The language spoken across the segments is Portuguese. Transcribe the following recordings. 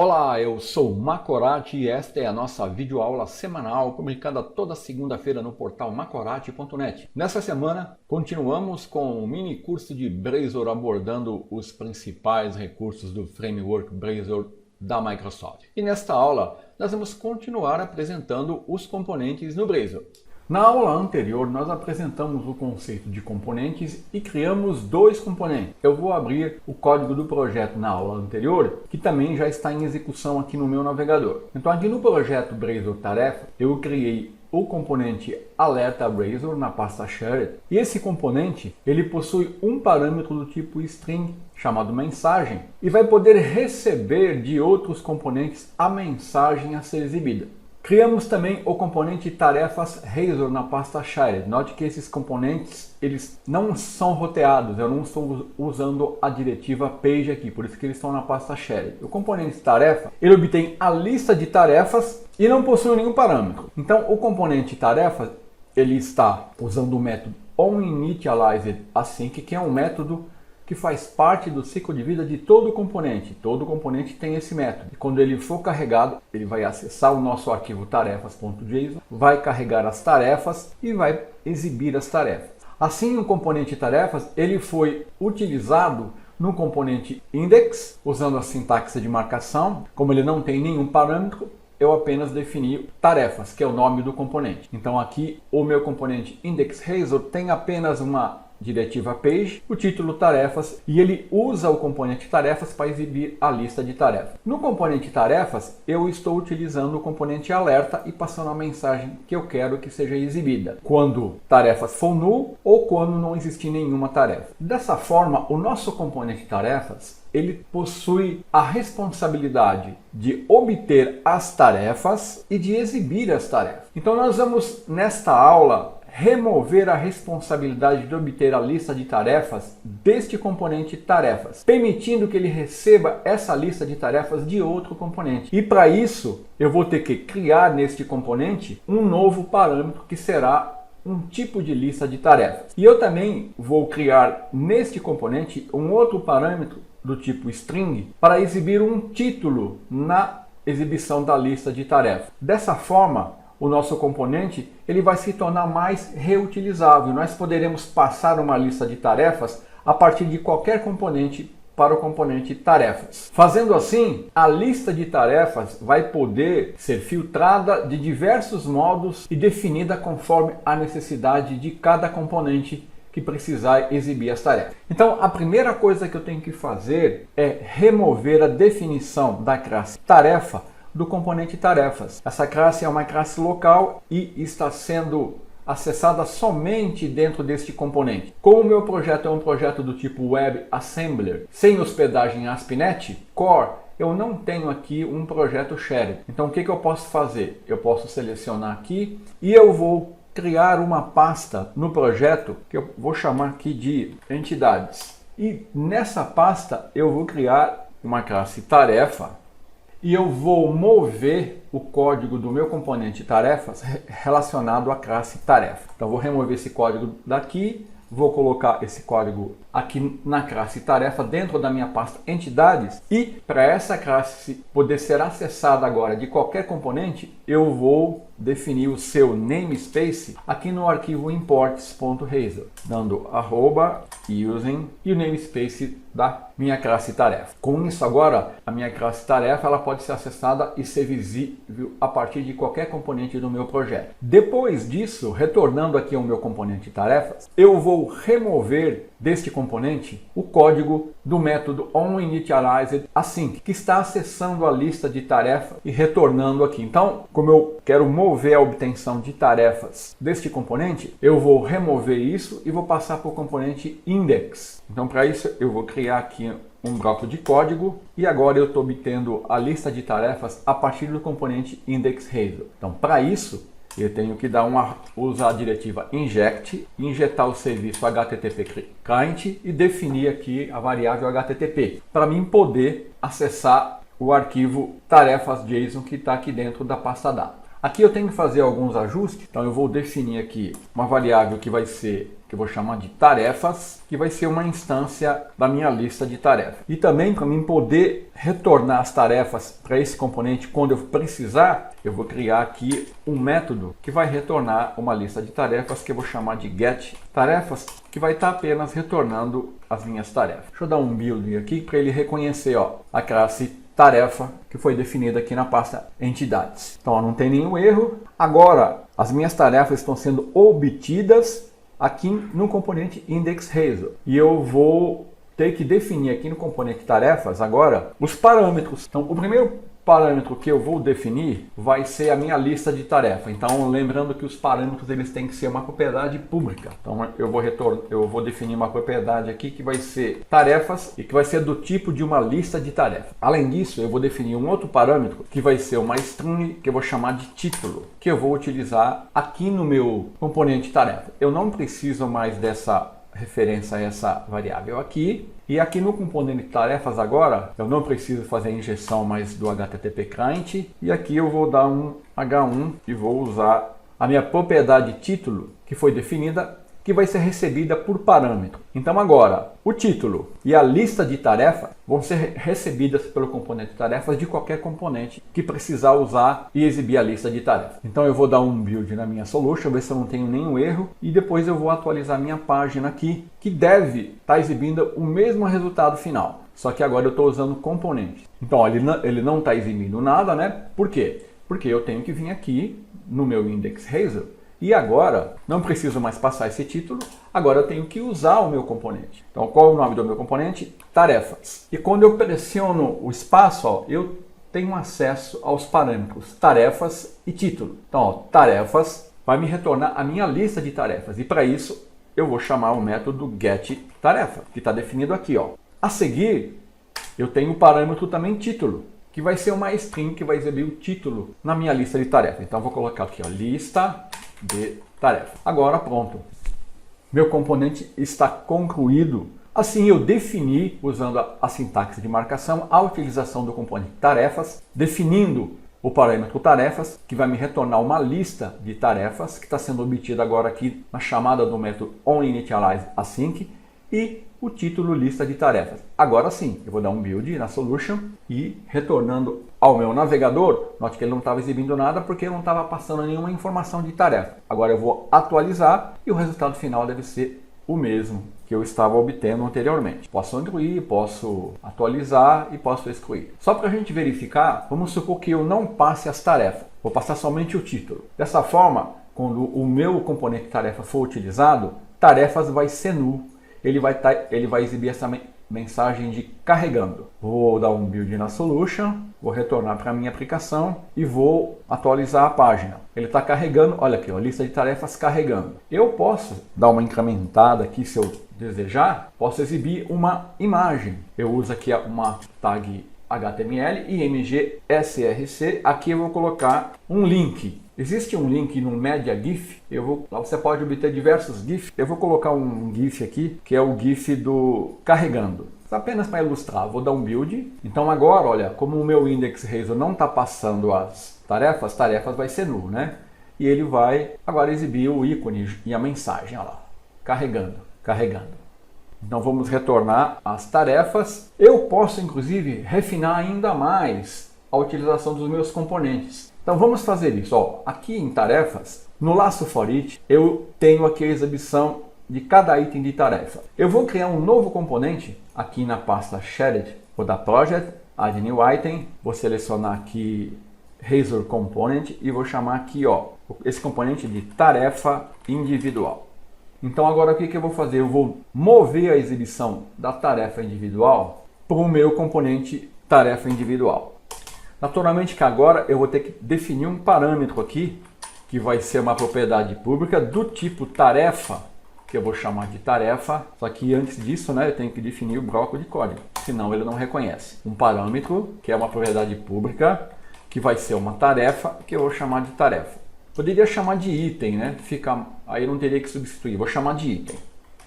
Olá, eu sou Macorati e esta é a nossa videoaula semanal publicada toda segunda-feira no portal macorati.net. Nessa semana, continuamos com o mini curso de Blazor abordando os principais recursos do framework Blazor da Microsoft. E nesta aula, nós vamos continuar apresentando os componentes no Blazor. Na aula anterior, nós apresentamos o conceito de componentes e criamos dois componentes. Eu vou abrir o código do projeto na aula anterior, que também já está em execução aqui no meu navegador. Então, aqui no projeto Blazor Tarefa, eu criei o componente alerta Blazor na pasta shared. E esse componente, ele possui um parâmetro do tipo string, chamado mensagem, e vai poder receber de outros componentes a mensagem a ser exibida. Criamos também o componente tarefas Razor na pasta shared. Note que esses componentes eles não são roteados, eu não estou usando a diretiva page aqui, por isso que eles estão na pasta shared. O componente tarefa, ele obtém a lista de tarefas e não possui nenhum parâmetro. Então o componente tarefa, ele está usando o método onInitializedAsync, que é um método que faz parte do ciclo de vida de todo componente. Todo componente tem esse método. E quando ele for carregado, ele vai acessar o nosso arquivo tarefas.json, vai carregar as tarefas e vai exibir as tarefas. Assim, o componente tarefas ele foi utilizado no componente index, usando a sintaxe de marcação. Como ele não tem nenhum parâmetro, eu apenas defini tarefas, que é o nome do componente. Então aqui o meu componente index_razor tem apenas uma diretiva page, o título tarefas, e ele usa o componente tarefas para exibir a lista de tarefas. No componente tarefas, eu estou utilizando o componente alerta e passando a mensagem que eu quero que seja exibida, quando tarefas for null ou quando não existir nenhuma tarefa. Dessa forma, o nosso componente tarefas, ele possui a responsabilidade de obter as tarefas e de exibir as tarefas. Então nós vamos, nesta aula, remover a responsabilidade de obter a lista de tarefas deste componente tarefas, permitindo que ele receba essa lista de tarefas de outro componente. E para isso, eu vou ter que criar neste componente um novo parâmetro que será um tipo de lista de tarefas. E eu também vou criar neste componente um outro parâmetro do tipo string para exibir um título na exibição da lista de tarefas. Dessa forma, o nosso componente ele vai se tornar mais reutilizável. Nós poderemos passar uma lista de tarefas a partir de qualquer componente para o componente tarefas. Fazendo assim, a lista de tarefas vai poder ser filtrada de diversos modos e definida conforme a necessidade de cada componente que precisar exibir as tarefas. Então, a primeira coisa que eu tenho que fazer é remover a definição da classe tarefa do componente tarefas. Essa classe é uma classe local e está sendo acessada somente dentro deste componente. Como o meu projeto é um projeto do tipo WebAssembler, sem hospedagem ASP.NET Core, eu não tenho aqui um projeto shared. Então o que eu posso fazer? Eu posso selecionar aqui e eu vou criar uma pasta no projeto que eu vou chamar aqui de entidades. E nessa pasta eu vou criar uma classe tarefa e eu vou mover o código do meu componente tarefas relacionado à classe tarefa. Então vou remover esse código daqui, vou colocar esse código aqui na classe tarefa dentro da minha pasta entidades, e para essa classe poder ser acessada agora de qualquer componente, eu vou definir o seu namespace aqui no arquivo imports.razor, dando @using e o namespace da minha classe tarefa. Com isso agora, a minha classe tarefa ela pode ser acessada e ser visível a partir de qualquer componente do meu projeto. Depois disso, retornando aqui ao meu componente tarefas, eu vou remover deste componente o código do método onInitializedAsync, que está acessando a lista de tarefas e retornando aqui. Então, como eu quero mover a obtenção de tarefas deste componente, eu vou remover isso e vou passar para o componente index. Então, para isso, eu vou criar aqui um bloco de código e agora eu estou obtendo a lista de tarefas a partir do componente index_razor. Então, para isso, eu tenho que usar a diretiva inject, injetar o serviço HTTP client e definir aqui a variável HTTP para mim poder acessar o arquivo tarefas.json que está aqui dentro da pasta data. Aqui eu tenho que fazer alguns ajustes, então eu vou definir aqui uma variável que vai ser, que eu vou chamar de tarefas, que vai ser uma instância da minha lista de tarefas. E também para mim poder retornar as tarefas para esse componente quando eu precisar, eu vou criar aqui um método que vai retornar uma lista de tarefas que eu vou chamar de getTarefas, que vai estar apenas retornando as minhas tarefas. Deixa eu dar um build aqui para ele reconhecer a classe tarefa que foi definida aqui na pasta entidades. Então ó, não tem nenhum erro. Agora as minhas tarefas estão sendo obtidas aqui no componente IndexRaiser. E eu vou ter que definir aqui no componente tarefas agora os parâmetros. Então o primeiro parâmetro que eu vou definir vai ser a minha lista de tarefas. Então lembrando que os parâmetros eles têm que ser uma propriedade pública. Então eu vou definir uma propriedade aqui que vai ser tarefas e que vai ser do tipo de uma lista de tarefas. Além disso, eu vou definir um outro parâmetro que vai ser uma string que eu vou chamar de título, que eu vou utilizar aqui no meu componente tarefa. Eu não preciso mais dessa referência a essa variável aqui. E aqui no componente tarefas agora, eu não preciso fazer a injeção mais do HTTP client. E aqui eu vou dar um H1 e vou usar a minha propriedade título, que foi definida, que vai ser recebida por parâmetro. Então agora, o título e a lista de tarefas vão ser recebidas pelo componente tarefas de qualquer componente que precisar usar e exibir a lista de tarefas. Então eu vou dar um build na minha solution, ver se eu não tenho nenhum erro, e depois eu vou atualizar minha página aqui, que deve estar exibindo o mesmo resultado final. Só que agora eu estou usando componente. Então ó, ele não está exibindo nada, né? Por quê? Porque eu tenho que vir aqui no meu IndexRaiser. E agora, não preciso mais passar esse título, agora eu tenho que usar o meu componente. Então, qual é o nome do meu componente? Tarefas. E quando eu pressiono o espaço, ó, eu tenho acesso aos parâmetros tarefas e título. Então, ó, tarefas vai me retornar a minha lista de tarefas. E para isso, eu vou chamar o método getTarefa, que está definido aqui. Ó. A seguir, eu tenho o parâmetro também título, que vai ser uma string que vai exibir o título na minha lista de tarefas. Então, eu vou colocar aqui, ó, lista de tarefa. Agora pronto, meu componente está concluído. Assim eu defini, usando a sintaxe de marcação, a utilização do componente tarefas, definindo o parâmetro tarefas, que vai me retornar uma lista de tarefas, que está sendo obtida agora aqui na chamada do método onInitializeAsync, e o título lista de tarefas. Agora sim, eu vou dar um build na solution e retornando ao meu navegador, note que ele não estava exibindo nada porque eu não estava passando nenhuma informação de tarefa. Agora eu vou atualizar e o resultado final deve ser o mesmo que eu estava obtendo anteriormente. Posso incluir, posso atualizar e posso excluir. Só para a gente verificar, vamos supor que eu não passe as tarefas. Vou passar somente o título. Dessa forma, quando o meu componente tarefa for utilizado, tarefas vai ser null. Ele vai exibir essa mensagem de carregando. Vou dar um build na solution, vou retornar para a minha aplicação e vou atualizar a página. Ele está carregando, olha aqui, a lista de tarefas carregando. Eu posso dar uma incrementada aqui se eu desejar, posso exibir uma imagem. Eu uso aqui uma tag HTML, IMG, SRC, aqui eu vou colocar um link. Existe um link no Media GIF, lá você pode obter diversos GIFs. Eu vou colocar um GIF aqui, que é o GIF do carregando. Apenas para ilustrar, vou dar um build. Então agora, olha, como o meu IndexRaiser não está passando as tarefas vai ser null, né? E ele vai agora exibir o ícone e a mensagem, olha lá, carregando. Então vamos retornar as tarefas. Eu posso inclusive refinar ainda mais a utilização dos meus componentes. Então vamos fazer isso. Ó, aqui em tarefas, no laço ForEach, eu tenho aqui a exibição de cada item de tarefa. Eu vou criar um novo componente aqui na pasta Shared, vou dar Project, Add New Item, vou selecionar aqui Razor Component e vou chamar aqui esse componente de tarefa individual. Então agora o que eu vou fazer? Eu vou mover a exibição da tarefa individual para o meu componente tarefa individual. Naturalmente que agora eu vou ter que definir um parâmetro aqui, que vai ser uma propriedade pública do tipo tarefa, que eu vou chamar de tarefa, só que antes disso, né, eu tenho que definir o bloco de código, senão ele não reconhece. Um parâmetro, que é uma propriedade pública, que vai ser uma tarefa, que eu vou chamar de tarefa. Poderia chamar de item, né? Aí eu não teria que substituir, vou chamar de item.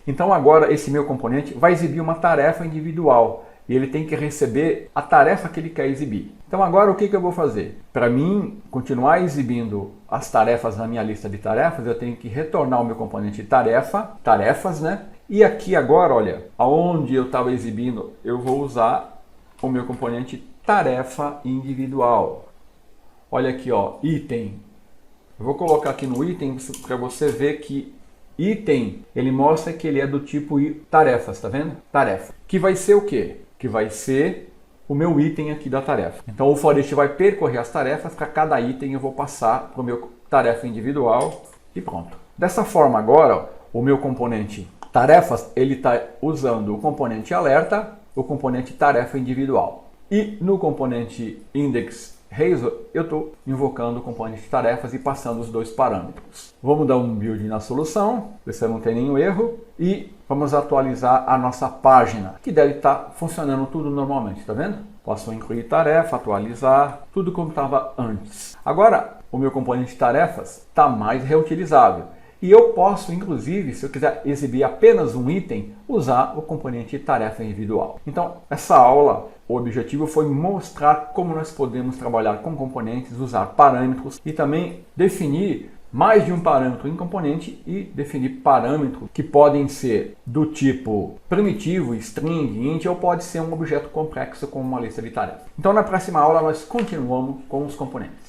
Então agora esse meu componente vai exibir uma tarefa individual, e ele tem que receber a tarefa que ele quer exibir. Então agora o que eu vou fazer? Para mim continuar exibindo as tarefas na minha lista de tarefas, eu tenho que retornar o meu componente tarefas, né? E aqui agora, olha, aonde eu estava exibindo, eu vou usar o meu componente tarefa individual. Olha aqui, ó, item. Eu vou colocar aqui no item para você ver que item, ele mostra que ele é do tipo tarefas, tá vendo? Tarefa. Que vai ser o quê? Que vai ser o meu item aqui da tarefa. Então o forest vai percorrer as tarefas, para cada item eu vou passar para o meu tarefa individual e pronto. Dessa forma agora, ó, o meu componente tarefas, ele está usando o componente alerta, o componente tarefa individual. E no componente index razor, eu estou invocando o componente tarefas e passando os dois parâmetros. Vamos dar um build na solução, ver se não tem nenhum erro. E vamos atualizar a nossa página, que deve estar funcionando tudo normalmente, tá vendo? Posso incluir tarefa, atualizar, tudo como estava antes. Agora, o meu componente tarefas está mais reutilizável. E eu posso, inclusive, se eu quiser exibir apenas um item, usar o componente tarefa individual. Então, essa aula, o objetivo foi mostrar como nós podemos trabalhar com componentes, usar parâmetros e também definir mais de um parâmetro em componente e definir parâmetros que podem ser do tipo primitivo, string, int, ou pode ser um objeto complexo como uma lista de tarefas. Então, na próxima aula, nós continuamos com os componentes.